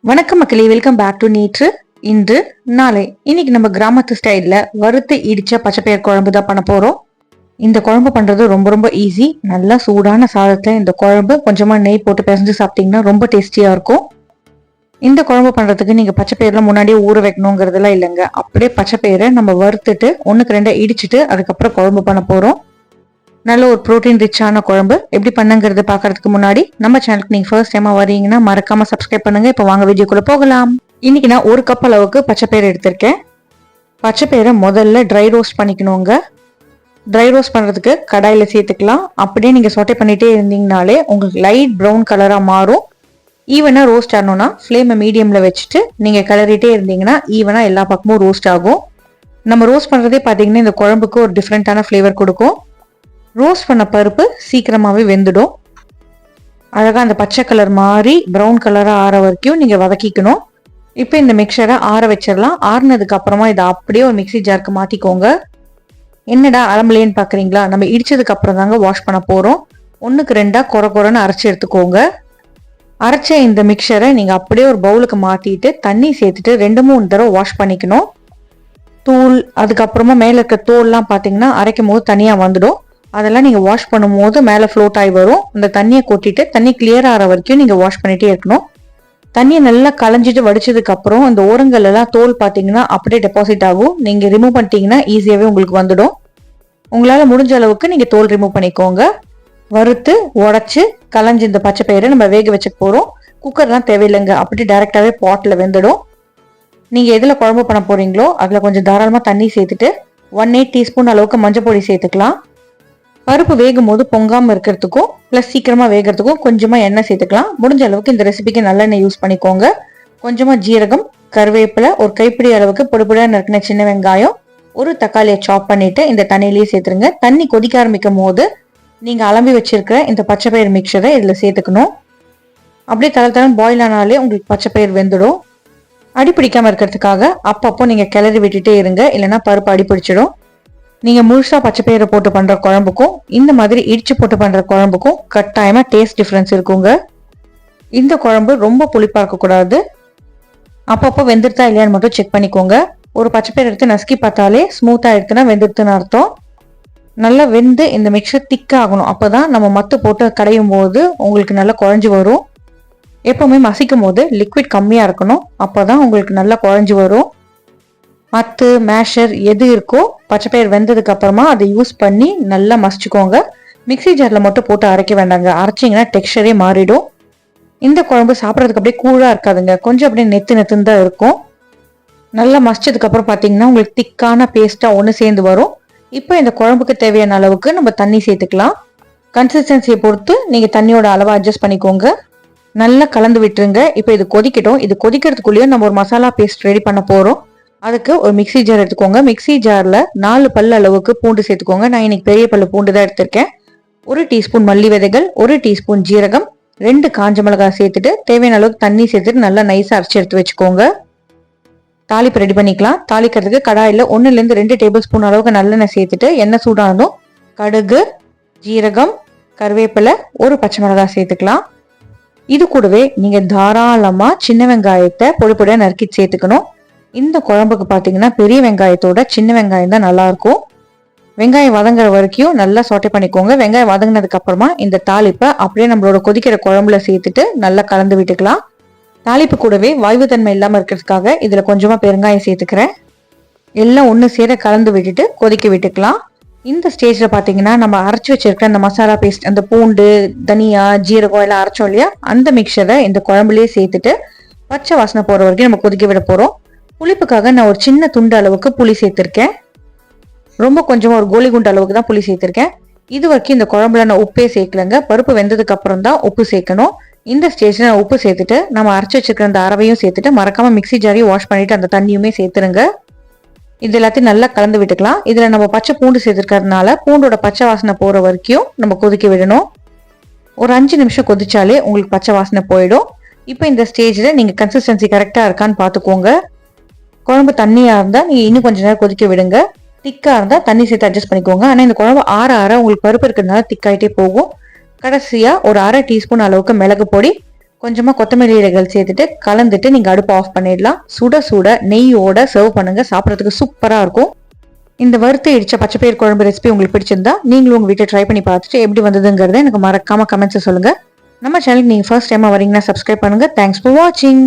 வணக்கம் மக்களே, welcome back to நேற்று இன்று நாளை. இன்னைக்கு நம்ம கிராமத்து ஸ்டைல்ல வறுத்து இடிச்ச பச்சைப்பயிர் குழம்பு தான் பண்ண போறோம். இந்த குழம்பு பண்றது ரொம்ப ரொம்ப ஈஸி. நல்லா சூடான சாதத்துல இந்த குழம்பு கொஞ்சமா நெய் போட்டு பிசைஞ்சு சாப்பிட்டீங்கன்னா ரொம்ப டேஸ்டியா இருக்கும். இந்த குழம்பு பண்றதுக்கு நீங்க பச்சைப்பயிரெல்லாம் முன்னாடியே ஊற வைக்கணுங்கிறதுலாம் இல்லைங்க. அப்படியே பச்சைப்பயிரை நம்ம வறுத்துட்டு ஒண்ணுக்கு ரெண்டா இடிச்சிட்டு அதுக்கப்புறம் குழம்பு பண்ண போறோம். நல்ல ஒரு ப்ரோட்டீன் ரிச்சான குழம்பு எப்படி பண்ணுங்கிறது பாக்குறதுக்கு முன்னாடி நம்ம சேனலுக்கு நீங்க ஃபர்ஸ்ட் டைமா வரீங்கன்னா மறக்காம சப்ஸ்கிரைப் பண்ணுங்க. இப்போ வாங்க வீடியோக்குள்ள போகலாம். இன்னைக்கு நான் ஒரு கப் அளவுக்கு பச்சைப்பயிறு எடுத்திருக்கேன். பச்சைப்பயிரை முதல்ல ட்ரை ரோஸ்ட் பண்ணிக்கணுங்க. ட்ரை ரோஸ்ட் பண்றதுக்கு கடாயில சேர்த்துக்கலாம். அப்படியே நீங்க சொட்டை பண்ணிட்டே இருந்தீங்கனாலே உங்களுக்கு லைட் ப்ரௌன் கலரா மாறும். ஈவனா ரோஸ்ட் ஆகணும்னா ஃப்ளேமை மீடியம்ல வச்சுட்டு நீங்க கிளறிட்டே இருந்தீங்கன்னா ஈவனா எல்லா பக்கமும் ரோஸ்ட் ஆகும். நம்ம ரோஸ்ட் பண்றதே பாத்தீங்கன்னா இந்த குழம்புக்கு ஒரு டிஃப்ரெண்டான ஃப்ளேவர் கொடுக்கும். ரோஸ்ட் பண்ண பருப்பு சீக்கிரமாவே வெந்துடும். அழகா அந்த பச்சை கலர் மாறி ப்ரௌன் கலரா ஆற வரைக்கும் நீங்க வதக்கிக்கணும். இப்போ இந்த மிக்சரை ஆற வச்சிடலாம். ஆறுனதுக்கு அப்புறமா இதை அப்படியே ஒரு மிக்சி ஜாருக்கு மாத்திக்கோங்க. என்னடா அலம்பலேன்னு பாக்குறீங்களா? நம்ம இடிச்சதுக்கு அப்புறம் தாங்க வாஷ் பண்ண போறோம். ஒண்ணுக்கு ரெண்டா கொரன்னு அரைச்சி எடுத்துக்கோங்க. அரைச்ச இந்த மிக்சரை நீங்க அப்படியே ஒரு பவுலுக்கு மாத்திட்டு தண்ணி சேர்த்துட்டு 2-3 தடவை வாஷ் பண்ணிக்கணும். தூள் அதுக்கப்புறமா மேல இருக்க தோல்லாம் பாத்தீங்கன்னா அரைக்கும் போது தனியா வந்துடும். அதெல்லாம் நீங்க வாஷ் பண்ணும் போது மேல ஃப்ளோட் ஆகி வரும். அந்த தண்ணியை கொட்டிட்டு தண்ணி கிளியர் ஆகிற வரைக்கும் நீங்க வாஷ் பண்ணிட்டே இருக்கணும். தண்ணியை நல்லா களைஞ்சிட்டு வடிச்சதுக்கு அப்புறம் இந்த ஓரங்கள் எல்லாம் தோல் பாத்தீங்கன்னா அப்படியே டெபாசிட் ஆகும். நீங்க ரிமூவ் பண்ணிட்டீங்கன்னா ஈஸியாவே உங்களுக்கு வந்துடும். உங்களால முடிஞ்ச அளவுக்கு நீங்க தோல் ரிமூவ் பண்ணிக்கோங்க. வறுத்து உடைச்சு களைஞ்சு இந்த பச்சை பயிரை நம்ம வேக வச்சு போறோம். குக்கர்லாம் தேவையில்லைங்க, அப்படி டைரக்டாவே பாட்ல வெந்துடும். நீங்க எதுல குழம்பு பண்ண போறீங்களோ அதுல கொஞ்சம் தாராளமா தண்ணி சேர்த்துட்டு 1/8 டீஸ்பூன் அளவுக்கு மஞ்சள் பொடி சேர்த்துக்கலாம். பருப்பு வேகும் போது பொங்காம இருக்கிறதுக்கும் பிளஸ் சீக்கிரமா வேகிறதுக்கும் கொஞ்சமா எண்ணெய் சேர்த்துக்கலாம். முடிஞ்ச அளவுக்கு இந்த ரெசிபிக்கு நல்லெண்ணெய் யூஸ் பண்ணிக்கோங்க. கொஞ்சமா ஜீரகம், கருவேப்பிலை, ஒரு கைப்பிடி அளவுக்கு பொடிப்பொடியா நறுக்கின சின்ன வெங்காயம், ஒரு தக்காளியை சாப் பண்ணிட்டு இந்த தண்ணியிலேயே சேர்த்துருங்க. தண்ணி கொதிக்க ஆரம்பிக்கும் போது நீங்க அலம்பி வச்சிருக்கிற இந்த பச்சைப்பயிர் மிக்சரை இதுல சேர்த்துக்கணும். அப்படியே தளத்தளம் பாயில் ஆனாலே உங்களுக்கு பச்சைப்பயிர் வெந்துடும். அடிப்பிடிக்காம இருக்கிறதுக்காக அப்பப்போ நீங்க கிளறி விட்டுட்டே இருங்க, இல்லைன்னா பருப்பு அடிப்பிடிச்சிடும். நீங்க முழுசா பச்சைப்பயிரை போட்டு பண்ற குழம்புக்கும் இந்த மாதிரி இடிச்சு போட்டு பண்ற குழம்புக்கும் கட்டாயமா டேஸ்ட் டிஃபரன்ஸ் இருக்குங்க. இந்த குழம்பு ரொம்ப புளிப்பா இருக்க கூடாது. அப்பப்போ வெந்துருத்தா இல்லையான்னு மட்டும் செக் பண்ணிக்கோங்க. ஒரு பச்சைப்பயிர் எடுத்து நசுக்கி பார்த்தாலே ஸ்மூத்தா எடுத்துனா வெந்துருத்துன்னு அர்த்தம். நல்லா வெந்து இந்த மிக்சர் திக்கா ஆகணும். அப்பதான் நம்ம மத்து போட்டு கடையும் போது உங்களுக்கு நல்லா குழஞ்சு வரும். எப்பவுமே மசிக்கும் போது லிக்விட் கம்மியா இருக்கணும். அப்பதான் உங்களுக்கு நல்லா குழஞ்சு வரும். மத்து மேஷர் எது இருக்கோ பச்சைப்பயிர் வெந்ததுக்கு அப்புறமா அதை யூஸ் பண்ணி நல்லா மசிச்சுக்கோங்க. மிக்சி ஜார்ல மட்டும் போட்டு அரைக்க வேண்டாங்க. அரைச்சிங்கன்னா டெக்ஸ்டரே மாறிடும். இந்த குழம்பு சாப்பிட்றதுக்கு அப்படியே கூழா இருக்காதுங்க, கொஞ்சம் அப்படியே நெத்துன்னு தான் இருக்கும். நல்லா மசிச்சதுக்கு அப்புறம் பார்த்தீங்கன்னா உங்களுக்கு திக்கான பேஸ்டா ஒன்று சேர்ந்து வரும். இப்போ இந்த குழம்புக்கு தேவையான அளவுக்கு நம்ம தண்ணி சேர்த்துக்கலாம். கன்சிஸ்டன்சியை பொறுத்து நீங்க தண்ணியோட அளவை அட்ஜஸ்ட் பண்ணிக்கோங்க. நல்லா கலந்து விட்டுருங்க. இப்போ இது கொதிக்கட்டும். இது கொதிக்கிறதுக்குள்ளேயும் நம்ம ஒரு மசாலா பேஸ்ட் ரெடி பண்ண போறோம். அதுக்கு ஒரு மிக்சி ஜார் எடுத்துக்கோங்க. மிக்சி ஜார்ல 4 பல் அளவுக்கு பூண்டு சேர்த்துக்கோங்க. நான் இன்னைக்கு பெரிய பல்லு பூண்டு தான் எடுத்திருக்கேன். 1 டீஸ்பூன் மல்லி விதைகள், 1 டீஸ்பூன் ஜீரகம், 2 காஞ்ச மிளகாய் சேர்த்துட்டு தேவையான அளவுக்கு தண்ணி சேர்த்துட்டு நல்லா நைஸா அரைச்சி எடுத்து வச்சுக்கோங்க. தாளிப்பு ரெடி பண்ணிக்கலாம். தாளிக்கிறதுக்கு கடாயில 1-2 டேபிள் ஸ்பூன் அளவுக்கு நல்லெண்ணெய் சேர்த்துட்டு எண்ணெய் சூடானதும் கடுகு, ஜீரகம், கருவேப்பிலை, ஒரு பச்சை மிளகாய் சேர்த்துக்கலாம். இது கூடவே நீங்க தாராளமா சின்ன வெங்காயத்தை பொடி பொடியா நறுக்கி சேர்த்துக்கணும். இந்த குழம்புக்கு பார்த்தீங்கன்னா பெரிய வெங்காயத்தோட சின்ன வெங்காயம் தான் நல்லா இருக்கும். வெங்காயம் வதங்குற வரைக்கும் நல்லா சொட்டை பண்ணிக்கோங்க. வெங்காயம் வதங்கினதுக்கு அப்புறமா இந்த தாளிப்பை அப்படியே நம்மளோட கொதிக்கிற குழம்புல சேர்த்துட்டு நல்லா கலந்து விட்டுக்கலாம். தாளிப்பு கூடவே வாய்வு தன்மை இல்லாமல் இருக்கிறதுக்காக இதுல கொஞ்சமா பெருங்காயம் சேர்த்துக்கிறேன். எல்லாம் ஒன்று சேர கலந்து விட்டுட்டு கொதிக்க விட்டுக்கலாம். இந்த ஸ்டேஜ்ல பாத்தீங்கன்னா நம்ம அரைச்சி வச்சிருக்க அந்த மசாலா பேஸ்ட், அந்த பூண்டு, தனியா, ஜீரகம் எல்லாம் அரைச்சோம் இல்லையா, அந்த மிக்சரை இந்த குழம்புலயே சேர்த்துட்டு பச்சை வாசனை போற வரைக்கும் நம்ம கொதிக்க விட போறோம். புளிப்புக்காக நான் ஒரு சின்ன துண்டு அளவுக்கு புளி சேர்த்திருக்கேன். ரொம்ப கொஞ்சமா ஒரு கோலி குண்டு அளவுக்கு தான் புளி சேர்த்திருக்கேன். இது வரைக்கும் இந்த குழம்புல நான் உப்பே சேர்க்கலங்க. பருப்பு வெந்ததுக்கு அப்புறம் தான் உப்பு சேர்க்கணும். இந்த ஸ்டேஜ்ல நான் உப்பு சேர்த்துட்டு நம்ம அரைச்சி வச்சிருக்கிற அந்த அரவையும் சேர்த்துட்டு மறக்காம மிக்சி ஜாரையும் வாஷ் பண்ணிட்டு அந்த தண்ணியுமே சேர்த்துருங்க. இது எல்லாத்தையும் நல்லா கலந்து விட்டுக்கலாம். இதுல நம்ம பச்சை பூண்டு சேர்த்துக்கிறதுனால பூண்டோட பச்சை வாசனை போற வரைக்கும் நம்ம கொதிக்க விடணும். ஒரு 5 நிமிஷம் கொதிச்சாலே உங்களுக்கு பச்சை வாசனை போயிடும். இப்போ இந்த ஸ்டேஜ்ல நீங்க கன்சிஸ்டன்சி கரெக்டா இருக்கான்னு பாத்துக்கோங்க. குழம்பு தண்ணியா இருந்தா நீங்க இன்னும் கொஞ்ச நேரம் கொதிக்க விடுங்க. திக்கா இருந்தா தண்ணி சேர்த்து அட்ஜஸ்ட் பண்ணிக்கோங்க. ஆனா இந்த குழம்பு ஆற உங்களுக்கு பருப்பு இருக்கிறதுனால திக்காயிட்டே போகும். கடைசியா ஒரு 1/2 டீஸ்பூன் அளவுக்கு மிளகு பொடி, கொஞ்சமாக கொத்தமல்லி இலைகள் சேர்த்துட்டு கலந்துட்டு நீங்கள் அடுப்பு ஆஃப் பண்ணிடலாம். சுட சுட நெய்யோட சர்வ் பண்ணுங்கள். சாப்பிட்றதுக்கு சூப்பராக இருக்கும். இந்த வறுத்து இடிச்ச பச்சைப்பயிர் குழம்பு ரெசிபி உங்களுக்கு பிடிச்சிருந்தா நீங்களும் உங்கள் வீட்டை ட்ரை பண்ணி பார்த்துட்டு எப்படி வந்ததுங்கிறத எனக்கு மறக்காமல் கமெண்ட்ஸை சொல்லுங்கள். நம்ம சேனலுக்கு நீங்கள் ஃபர்ஸ்ட் டைமாக வரீங்கன்னா சப்ஸ்கிரைப் பண்ணுங்கள். தேங்க்ஸ் ஃபார் வாட்சிங்.